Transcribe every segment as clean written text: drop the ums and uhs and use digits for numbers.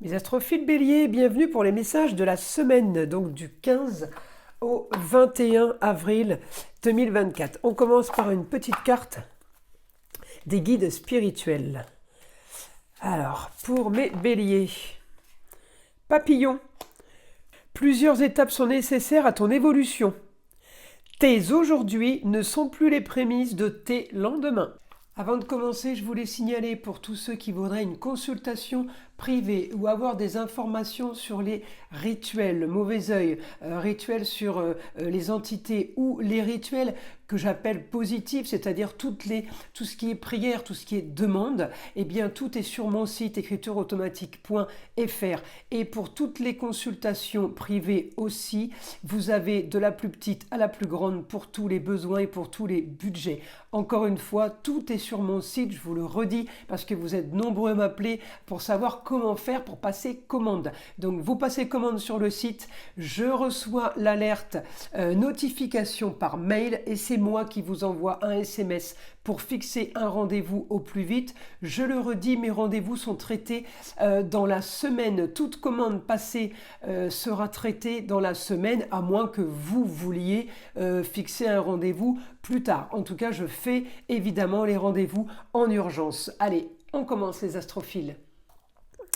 Mes astrophiles béliers, bienvenue pour les messages de la semaine, donc du 15 au 21 avril 2024. On commence par une petite carte des guides spirituels. Alors, pour mes béliers, papillon, plusieurs étapes sont nécessaires à ton évolution. Tes aujourd'hui ne sont plus les prémices de tes lendemains. Avant de commencer, je voulais signaler pour tous ceux qui voudraient une consultation privée ou avoir des informations sur les rituels, le mauvais œil, rituels sur les entités ou les rituels que j'appelle positifs, c'est-à-dire tout ce qui est prière, tout ce qui est demande, eh bien tout est sur mon site écritureautomatique.fr. Et pour toutes les consultations privées aussi, vous avez de la plus petite à la plus grande pour tous les besoins et pour tous les budgets. Encore une fois, tout est sur mon site, je vous le redis, parce que vous êtes nombreux à m'appeler pour savoir comment faire pour passer commande. Donc vous passez commande sur le site, je reçois l'alerte notification par mail et c'est moi qui vous envoie un SMS pour fixer un rendez-vous au plus vite. Je le redis, mes rendez-vous sont traités dans la semaine. Toute commande passée sera traitée dans la semaine, à moins que vous vouliez fixer un rendez-vous plus tard. En tout cas, je fais évidemment les rendez-vous en urgence. Allez, on commence les astrophiles.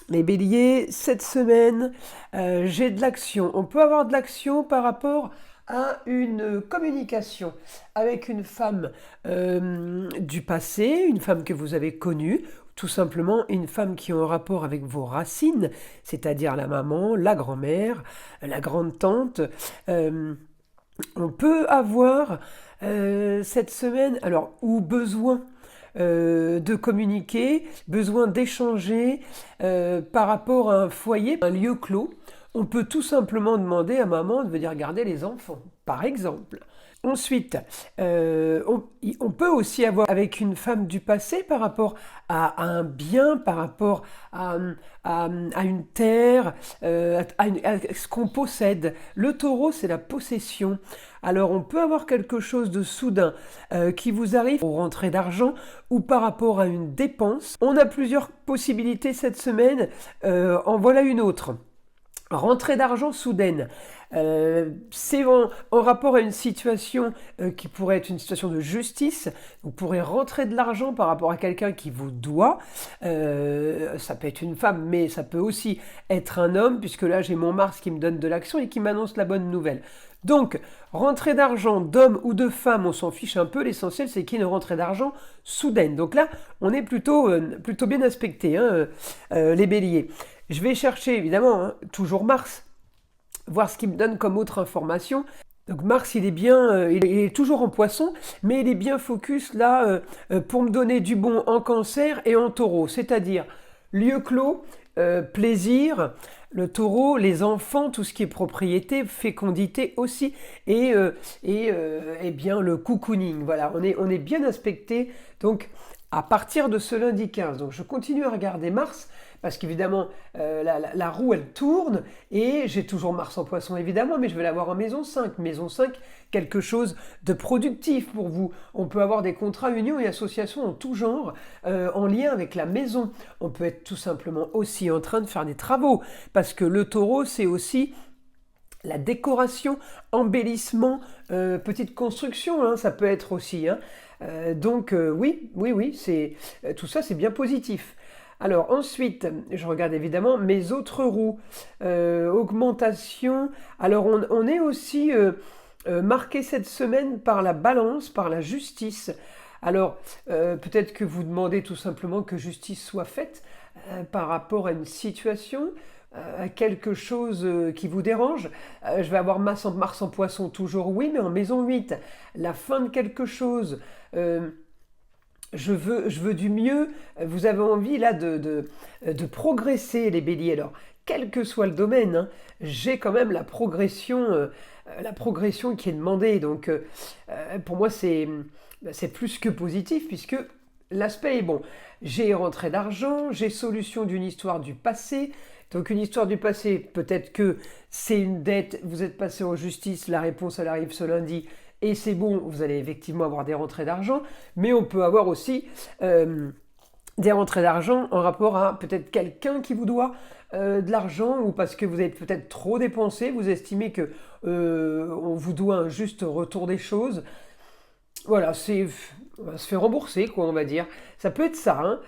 Les béliers, cette semaine, j'ai de l'action. On peut avoir de l'action par rapport à une communication avec une femme du passé, une femme que vous avez connue, tout simplement une femme qui a un rapport avec vos racines, c'est-à-dire la maman, la grand-mère, la grande-tante. On peut avoir cette semaine, alors, ou besoin de communiquer, besoin d'échanger par rapport à un foyer, un lieu clos. On peut tout simplement demander à maman de venir garder les enfants, par exemple. Ensuite, on peut aussi avoir avec une femme du passé par rapport à un bien, par rapport à une terre, à ce qu'on possède. Le taureau, c'est la possession. Alors, on peut avoir quelque chose de soudain qui vous arrive aux rentrées d'argent ou par rapport à une dépense. On a plusieurs possibilités cette semaine. En voilà une autre. Rentrée d'argent soudaine, c'est en rapport à une situation qui pourrait être une situation de justice. Vous pourrez rentrer de l'argent par rapport à quelqu'un qui vous doit. Ça peut être une femme, mais ça peut aussi être un homme, puisque là j'ai mon Mars qui me donne de l'action et qui m'annonce la bonne nouvelle. Donc, rentrée d'argent d'homme ou de femme, on s'en fiche un peu. L'essentiel, c'est qu'il y ait une rentrée d'argent soudaine. Donc là, on est plutôt bien aspecté, hein, les béliers. Je vais chercher, évidemment, hein, toujours Mars, voir ce qu'il me donne comme autre information. Donc Mars, il est bien, il est toujours en poisson, mais il est bien focus là pour me donner du bon en cancer et en taureau. C'est-à-dire lieu clos, plaisir, le taureau, les enfants, tout ce qui est propriété, fécondité aussi, et bien le cocooning. Voilà, on est bien aspecté. Donc à partir de ce lundi 15, donc je continue à regarder Mars, parce qu'évidemment, la roue, elle tourne, et j'ai toujours Mars en poisson, évidemment, mais je vais l'avoir en maison 5. Maison 5, quelque chose de productif pour vous. On peut avoir des contrats, unions et associations en tout genre, en lien avec la maison. On peut être tout simplement aussi en train de faire des travaux, parce que le taureau, c'est aussi la décoration, embellissement, petite construction, hein, ça peut être aussi. Hein. Donc oui, tout ça, c'est bien positif. Alors ensuite, je regarde évidemment mes autres roues. Augmentation. Alors on est aussi marqué cette semaine par la balance, par la justice. Alors peut-être que vous demandez tout simplement que justice soit faite par rapport à une situation, à quelque chose qui vous dérange. Je vais avoir Mars en poisson, toujours oui, mais en maison 8. La fin de quelque chose. Je veux du mieux. Vous avez envie là de progresser, les béliers. Alors, quel que soit le domaine, hein, j'ai quand même la progression qui est demandée. Donc, pour moi, c'est plus que positif, puisque l'aspect est bon. J'ai rentrée d'argent, j'ai solution d'une histoire du passé. Donc une histoire du passé, peut-être que c'est une dette, vous êtes passé en justice, la réponse elle arrive ce lundi, et c'est bon, vous allez effectivement avoir des rentrées d'argent, mais on peut avoir aussi des rentrées d'argent en rapport à peut-être quelqu'un qui vous doit de l'argent ou parce que vous avez peut-être trop dépensé, vous estimez que on vous doit un juste retour des choses. Voilà, on va se faire rembourser, quoi, on va dire. Ça peut être ça, hein.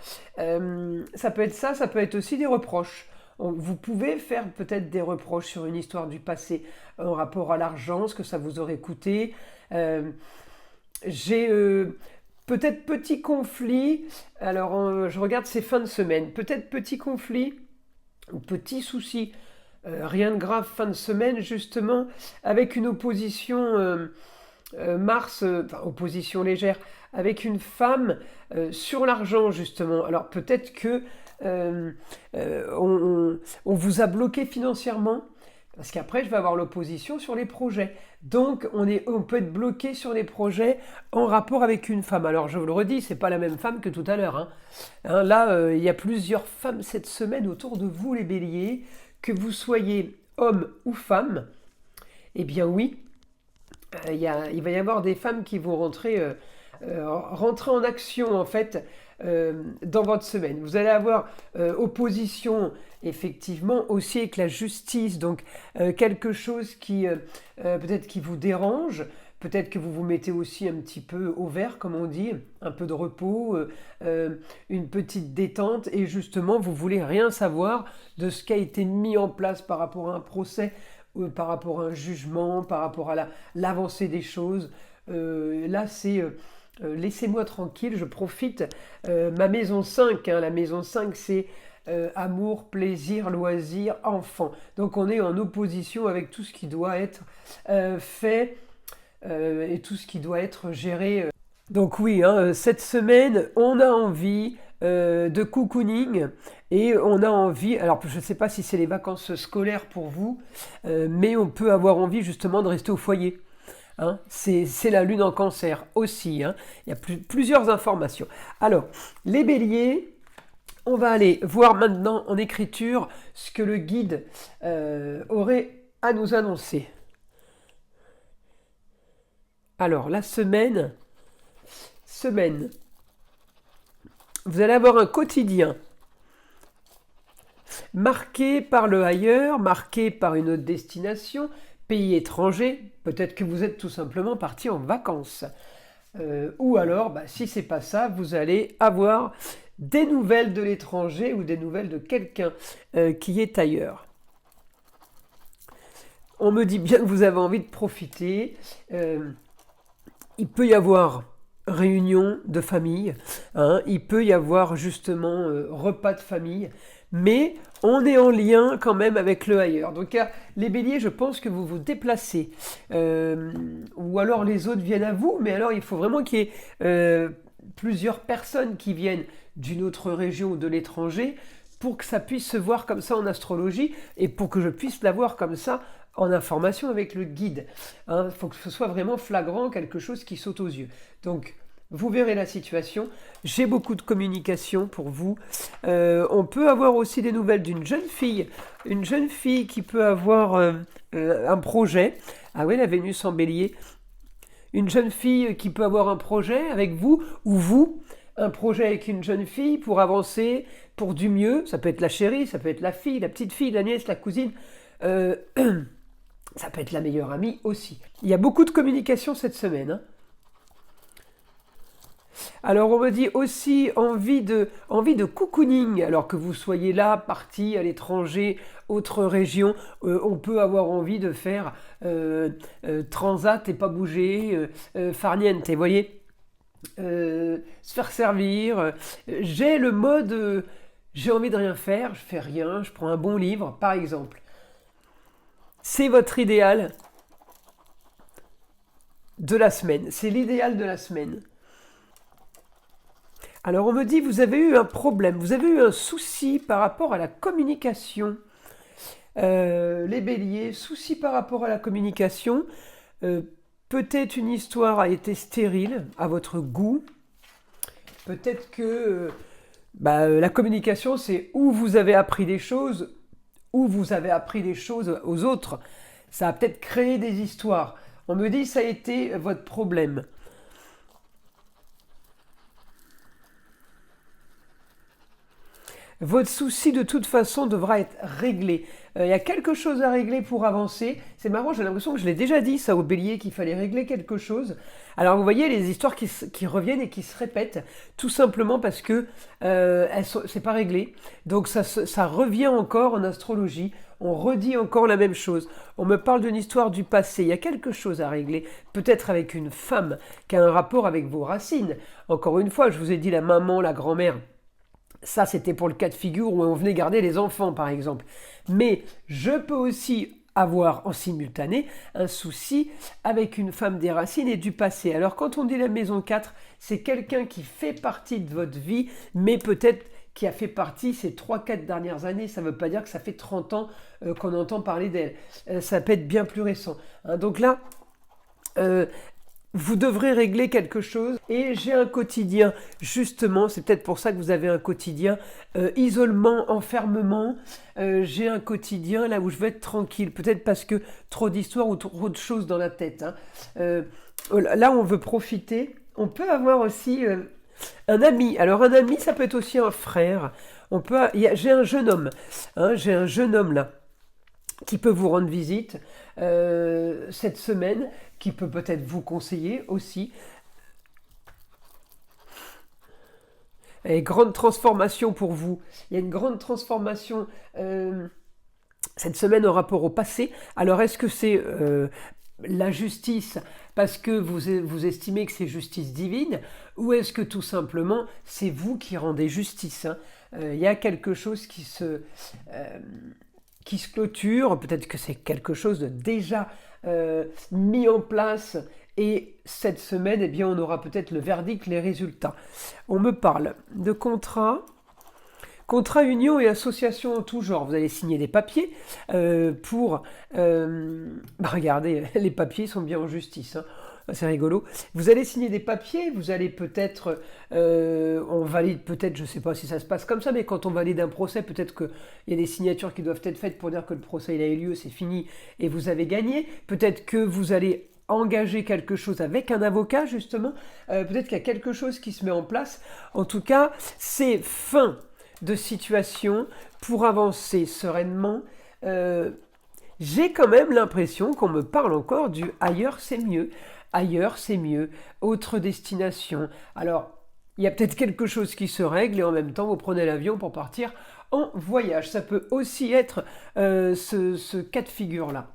Ça peut être ça, ça peut être aussi des reproches. Vous pouvez faire peut-être des reproches sur une histoire du passé en rapport à l'argent, ce que ça vous aurait coûté. Euh, j'ai peut-être petit conflit. Alors, je regarde ces fins de semaine. Peut-être petit conflit ou petit souci. Rien de grave fin de semaine, justement, avec une opposition Mars, enfin, opposition légère, avec une femme sur l'argent, justement. Alors, peut-être que euh, on vous a bloqué financièrement. Parce qu'après, je vais avoir l'opposition sur les projets. Donc, on peut être bloqué sur les projets en rapport avec une femme. Alors, je vous le redis, c'est pas la même femme que tout à l'heure, hein. Hein, là, il y a plusieurs femmes cette semaine autour de vous, les béliers. Que vous soyez homme ou femme, eh bien oui, il va y avoir des femmes qui vont rentrer en action, en fait, dans votre semaine. Vous allez avoir opposition, effectivement, aussi avec la justice. Donc, quelque chose qui peut-être qui vous dérange. Peut-être que vous vous mettez aussi un petit peu au vert, comme on dit, un peu de repos, une petite détente, et justement, vous voulez rien savoir de ce qui a été mis en place par rapport à un procès, par rapport à un jugement, par rapport à l'avancée des choses. Là, c'est laissez-moi tranquille, je profite. Ma maison 5, hein, la maison 5, c'est amour, plaisir, loisir, enfant. Donc on est en opposition avec tout ce qui doit être fait et tout ce qui doit être géré. Donc oui, hein, cette semaine, on a envie de cocooning et on a envie, alors je ne sais pas si c'est les vacances scolaires pour vous, mais on peut avoir envie justement de rester au foyer. Hein. C'est la lune en cancer aussi, hein. Il y a plusieurs informations. Alors, les béliers, on va aller voir maintenant en écriture ce que le guide aurait à nous annoncer. Alors, la semaine, vous allez avoir un quotidien marqué par le ailleurs, marqué par une autre destination, pays étranger, peut-être que vous êtes tout simplement parti en vacances. Ou alors, si c'est pas ça, vous allez avoir des nouvelles de l'étranger ou des nouvelles de quelqu'un qui est ailleurs. On me dit bien que vous avez envie de profiter. Il peut y avoir réunion de famille, hein, il peut y avoir justement repas de famille, mais on est en lien quand même avec le ailleurs. Donc les béliers, je pense que vous vous déplacez, ou alors les autres viennent à vous, mais alors il faut vraiment qu'il y ait plusieurs personnes qui viennent d'une autre région ou de l'étranger pour que ça puisse se voir comme ça en astrologie et pour que je puisse l'avoir comme ça en information avec le guide. Il faut que ce soit vraiment flagrant, quelque chose qui saute aux yeux. Donc, vous verrez la situation. J'ai beaucoup de communication pour vous. On peut avoir aussi des nouvelles d'une jeune fille. Une jeune fille qui peut avoir un projet. Ah oui, la Vénus en bélier. Une jeune fille qui peut avoir un projet avec vous, ou vous, un projet avec une jeune fille pour avancer, pour du mieux. Ça peut être la chérie, ça peut être la fille, la petite fille, la nièce, la cousine. Ça peut être la meilleure amie aussi. Il y a beaucoup de communication cette semaine, hein. Alors on me dit aussi envie de cocooning, alors que vous soyez là, parti à l'étranger, autre région, on peut avoir envie de faire transat et pas bouger, farniente, vous voyez, se faire servir. J'ai le mode, j'ai envie de rien faire, je fais rien, je prends un bon livre, par exemple. C'est votre idéal de la semaine, c'est l'idéal de la semaine. Alors on me dit, vous avez eu un problème, vous avez eu un souci par rapport à la communication. Les béliers, souci par rapport à la communication. Peut-être une histoire a été stérile à votre goût. Peut-être que la communication, c'est où vous avez appris des choses, où vous avez appris des choses aux autres. Ça a peut-être créé des histoires. On me dit, ça a été votre problème. Votre souci de toute façon devra être réglé. Il y a quelque chose à régler pour avancer. C'est marrant, j'ai l'impression que je l'ai déjà dit ça au bélier, qu'il fallait régler quelque chose. Alors vous voyez les histoires qui reviennent et qui se répètent, tout simplement parce que c'est pas réglé. Donc ça revient encore en astrologie. On redit encore la même chose. On me parle d'une histoire du passé. Il y a quelque chose à régler. Peut-être avec une femme qui a un rapport avec vos racines. Encore une fois, je vous ai dit la maman, la grand-mère. Ça, c'était pour le cas de figure où on venait garder les enfants, par exemple. Mais je peux aussi avoir en simultané un souci avec une femme des racines et du passé. Alors, quand on dit la maison 4, c'est quelqu'un qui fait partie de votre vie, mais peut-être qui a fait partie ces 3-4 dernières années. Ça ne veut pas dire que ça fait 30 ans qu'on entend parler d'elle. Ça peut être bien plus récent. Hein, donc là, vous devrez régler quelque chose. Et j'ai un quotidien, justement, c'est peut-être pour ça que vous avez un quotidien, isolement, enfermement. J'ai un quotidien là où je veux être tranquille. Peut-être parce que trop d'histoires ou trop de choses dans la tête. Hein. Là, on veut profiter. On peut avoir aussi un ami. Alors un ami, ça peut être aussi un frère. J'ai un jeune homme. Hein, j'ai un jeune homme là qui peut vous rendre visite cette semaine, qui peut peut-être vous conseiller aussi. Et grande transformation pour vous. Il y a une grande transformation cette semaine en rapport au passé. Alors est-ce que c'est la justice parce que vous estimez que c'est justice divine, ou est-ce que tout simplement c'est vous qui rendez justice, hein? Il y a quelque chose qui se clôture, peut-être que c'est quelque chose de déjà mis en place, et cette semaine, eh bien, on aura peut-être le verdict, les résultats. On me parle de contrat, union et association en tout genre. Vous allez signer des papiers pour... regardez, les papiers sont bien en justice, hein. C'est rigolo. Vous allez signer des papiers, vous allez peut-être, on valide peut-être, je ne sais pas si ça se passe comme ça, mais quand on valide un procès, peut-être qu'il y a des signatures qui doivent être faites pour dire que le procès il a eu lieu, c'est fini et vous avez gagné. Peut-être que vous allez engager quelque chose avec un avocat, justement. Peut-être qu'il y a quelque chose qui se met en place. En tout cas, c'est fin de situation pour avancer sereinement. J'ai quand même l'impression qu'on me parle encore du ailleurs c'est mieux. Ailleurs c'est mieux, autre destination. Alors, il y a peut-être quelque chose qui se règle et en même temps vous prenez l'avion pour partir en voyage. Ça peut aussi être ce cas de figure-là.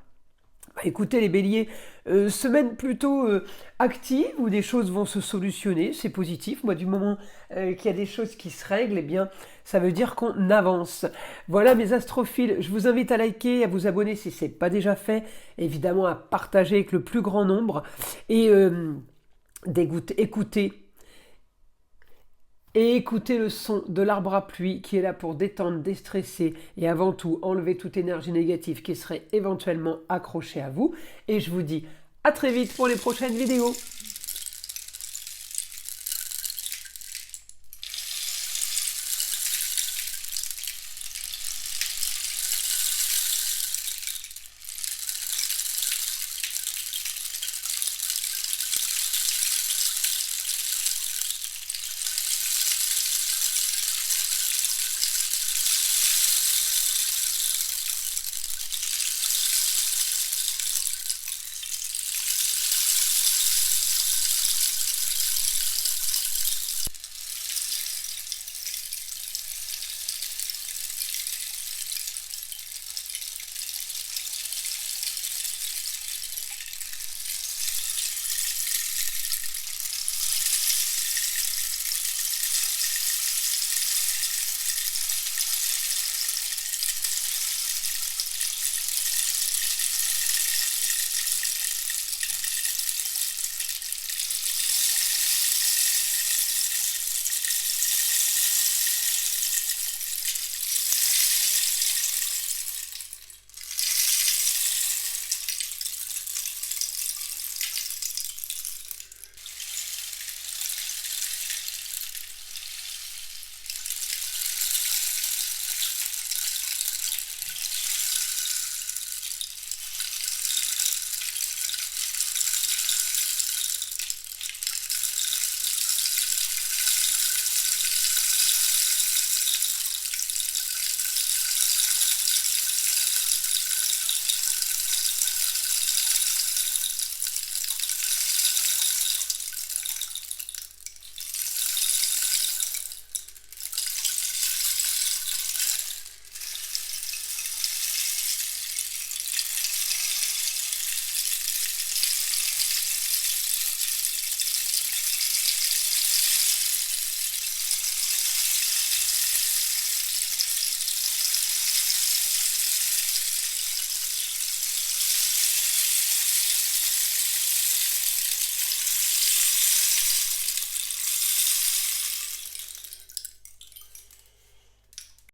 Écoutez les béliers, semaine plutôt active où des choses vont se solutionner, c'est positif. Moi, du moment qu'il y a des choses qui se règlent, eh bien, ça veut dire qu'on avance. Voilà mes astrophiles, je vous invite à liker, à vous abonner si ce n'est pas déjà fait, évidemment à partager avec le plus grand nombre et écoutez le son de l'arbre à pluie qui est là pour détendre, déstresser et avant tout enlever toute énergie négative qui serait éventuellement accrochée à vous. Et je vous dis à très vite pour les prochaines vidéos.